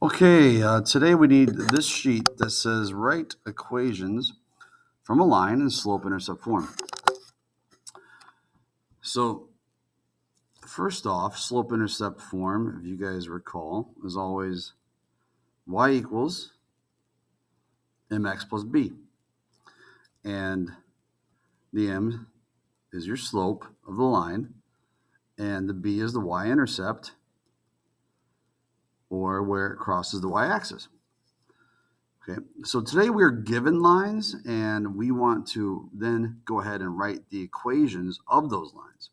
Okay, today we need this sheet that says write equations from a line in slope-intercept form. So first off, slope-intercept form, if you guys recall, is always y equals mx plus b. And the m is your slope of the line, and the b is the y-intercept, or where it crosses the y-axis. Okay, so today we are given lines, and we want to then go ahead and write the equations of those lines.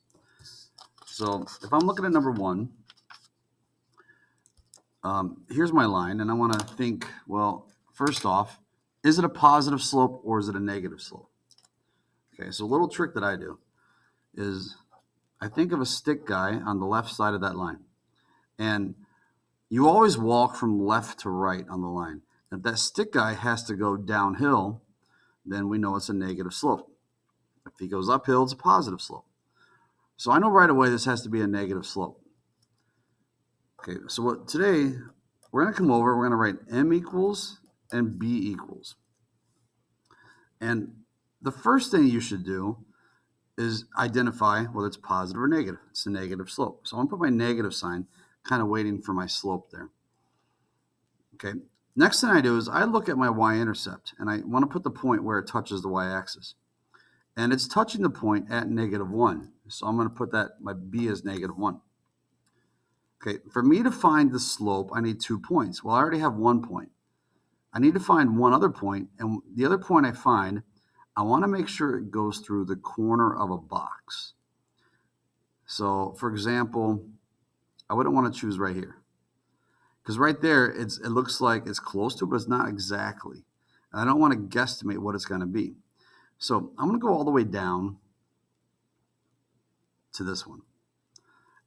So if I'm looking at number one, here's my line, and I want to think, well, first off, is it a positive slope or is it a negative slope? Okay, so a little trick that I do is I think of a stick guy on the left side of that line. And you always walk from left to right on the line. If that stick guy has to go downhill, then we know it's a negative slope. If he goes uphill, it's a positive slope. So I know right away this has to be a negative slope. Okay, so today we're going to come over, we're going to write m equals and b equals. And the first thing you should do is identify whether it's positive or negative. It's a negative slope. So I'm going to put my negative sign, kind of waiting for my slope there. Okay, next thing I do is I look at my y-intercept, and I want to put the point where it touches the y-axis. And it's touching the point at -1. So I'm going to put that, my b is -1. Okay, for me to find the slope, I need 2 points. Well, I already have 1 point. I need to find one other point, and the other point I find, I want to make sure it goes through the corner of a box. So, for example, I wouldn't want to choose right here, because right there, it looks like it's close to, but it's not exactly. I don't want to guesstimate what it's going to be. So I'm going to go all the way down to this one.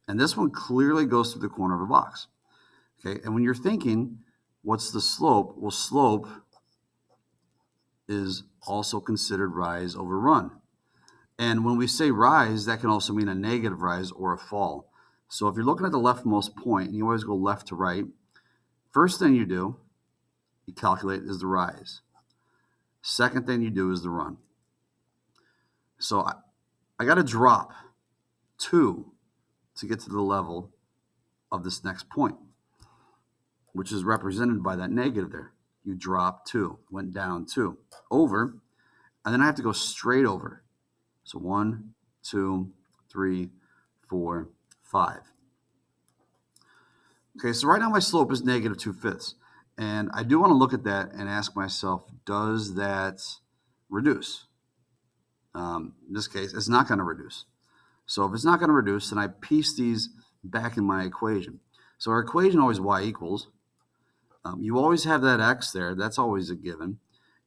And this one clearly goes through the corner of a box. Okay, and when you're thinking, what's the slope? Well, slope is also considered rise over run. And when we say rise, that can also mean a negative rise or a fall. So if you're looking at the leftmost point, and you always go left to right, first thing you do, you calculate is the rise. Second thing you do is the run. So I got to drop 2 to get to the level of this next point, which is represented by that negative there. You drop 2, went down 2, over, and then I have to go straight over. So 1, 2, 3, 4, 5. Okay, so right now my slope is -2/5. And I do want to look at that and ask myself, does that reduce? In this case, it's not going to reduce. So if it's not going to reduce, then I piece these back in my equation. So our equation always y equals. You always have that x there. That's always a given.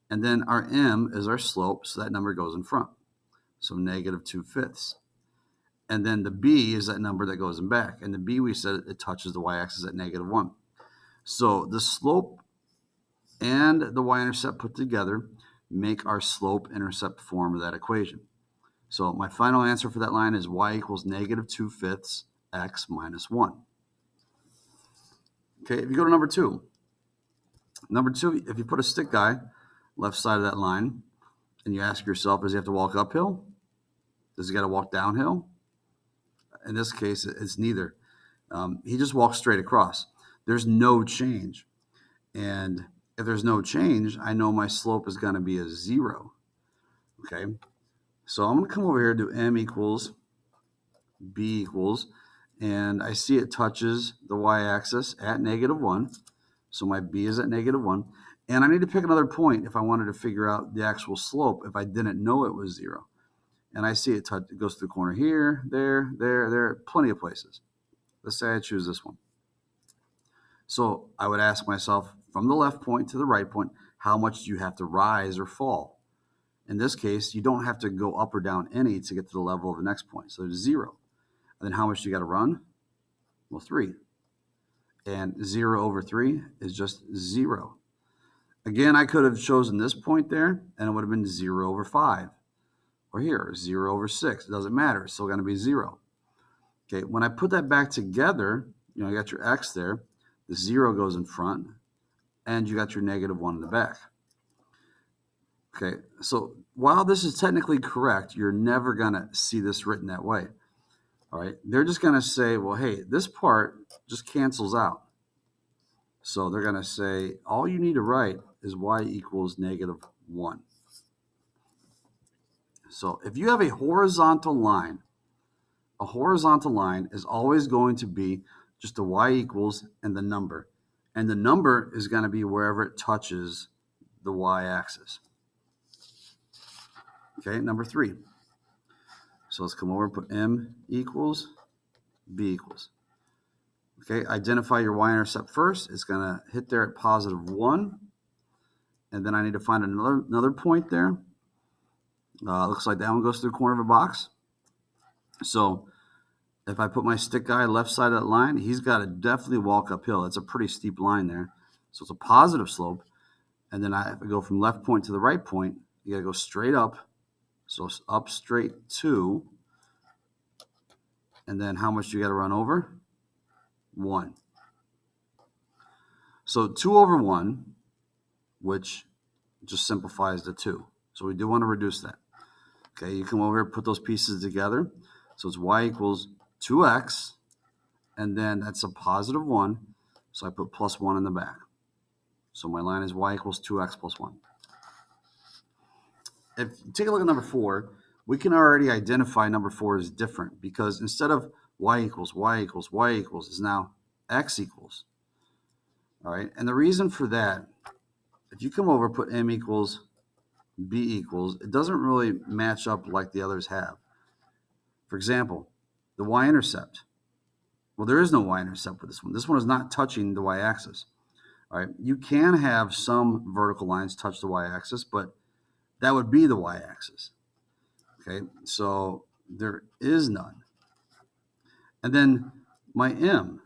And then our m is our slope, so that number goes in front. So -2/5. And then the b is that number that goes in back. And the b, we said it touches the y-axis at -1. So the slope and the y-intercept put together make our slope-intercept form of that equation. So my final answer for that line is y equals -2/5 x minus 1. Okay, if you go to number 2. Number 2, if you put a stick guy left side of that line, and you ask yourself, does he have to walk uphill? Does he got to walk downhill? In this case, it's neither. He just walks straight across. There's no change. And if there's no change, I know my slope is going to be a 0. Okay, so I'm going to come over here, do m equals b equals, and I see it touches the y-axis at -1. So my b is at -1. And I need to pick another point if I wanted to figure out the actual slope if I didn't know it was 0. And I see it goes through the corner here, there, plenty of places. Let's say I choose this one. So I would ask myself, from the left point to the right point, how much do you have to rise or fall? In this case, you don't have to go up or down any to get to the level of the next point. So there's 0. And then how much do you got to run? Well, 3. And 0 over 3 is just 0. Again, I could have chosen this point there, and it would have been 0 over 5. Or here, 0 over 6. It doesn't matter. It's still going to be 0. Okay, when I put that back together, you got your x there. the 0 goes in front, and you got your -1 in the back. Okay, so while this is technically correct, you're never going to see this written that way. All right, they're just going to say, well, hey, this part just cancels out. So they're going to say, all you need to write is y equals -1. So if you have a horizontal line is always going to be just the y equals and the number. And the number is going to be wherever it touches the y-axis. Okay, number 3. So let's come over and put m equals b equals. Okay, identify your y-intercept first. It's going to hit there at +1. And then I need to find another point there. Looks like that one goes through the corner of a box. So if I put my stick guy left side of that line, he's got to definitely walk uphill. It's a pretty steep line there. So it's a positive slope. And then I go from left point to the right point. You got to go straight up. So up straight 2. And then how much do you got to run over? 1. So 2 over 1, which just simplifies the 2. So we do want to reduce that. Okay, you come over here, put those pieces together. So it's y equals 2x, and then that's a +1. So I put +1 in the back. So my line is y equals 2x plus 1. If you take a look at number 4, we can already identify number 4 as different because instead of y equals, is now x equals. All right, and the reason for that, if you come over, put m equals, b equals, it doesn't really match up like the others have. For example, the y-intercept. Well, there is no y-intercept with this one. This one is not touching the y-axis. All right, you can have some vertical lines touch the y-axis, but that would be the y-axis. Okay, so there is none. And then my m.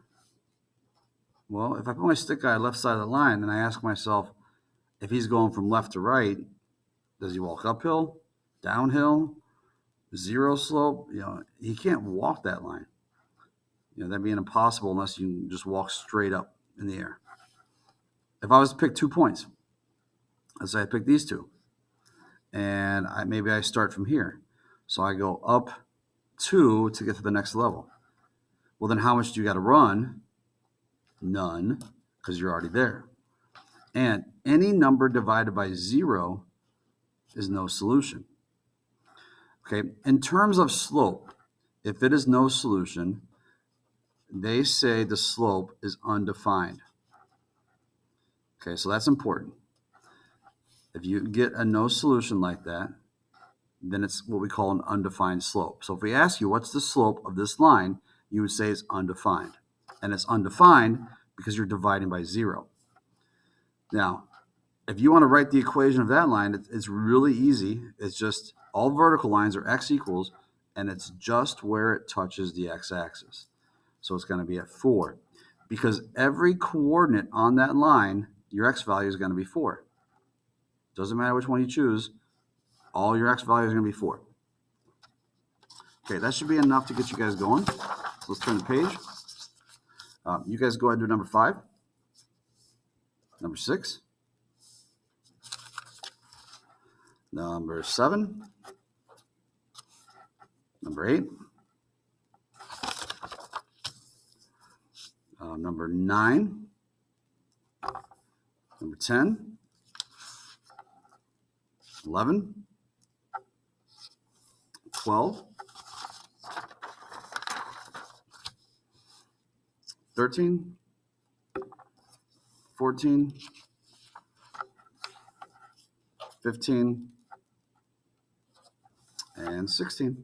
Well, if I put my stick guy left side of the line and I ask myself if he's going from left to right, does he walk uphill, downhill, 0 slope? You know, he can't walk that line. You know, that'd be impossible unless you just walk straight up in the air. If I was to pick 2 points, let's say I pick these 2, and maybe I start from here. So I go up 2 to get to the next level. Well, then how much do you got to run? None, because you're already there. And any number divided by 0 is no solution. Okay, in terms of slope, if it is no solution, they say the slope is undefined. Okay, so that's important. If you get a no solution like that, then it's what we call an undefined slope. So if we ask you what's the slope of this line, you would say it's undefined. And it's undefined because you're dividing by 0. Now, if you want to write the equation of that line, it's really easy. It's just all vertical lines are x equals, and it's just where it touches the x-axis. So it's going to be at 4. Because every coordinate on that line, your x value is going to be 4. Doesn't matter which one you choose, all your x values are going to be 4. Okay, that should be enough to get you guys going. So let's turn the page. You guys go ahead and do number 5, number 6, number 7, number 8, number 9, number 10, 11, 12, 13, 14, 15, and 16.